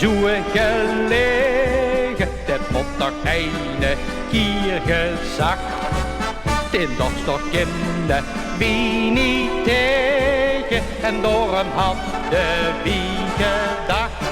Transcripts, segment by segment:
zo gelegen, dit moet toch een keer gezegd. Den dag toch kinderen wie niet tegen en door hem had de wie gedacht.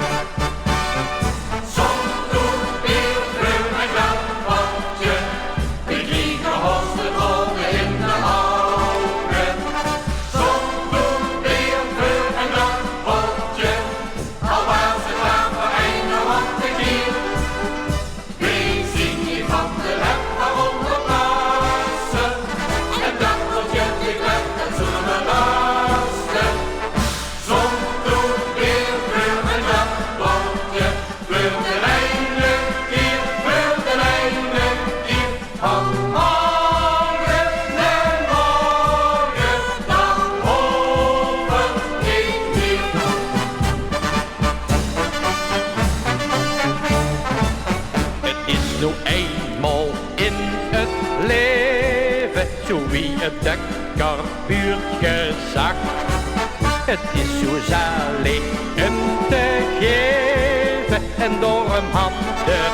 Zo eenmaal in het leven, zo wie het dekkerbuurt gezegd. Het is zo zalig om te geven en door hem had de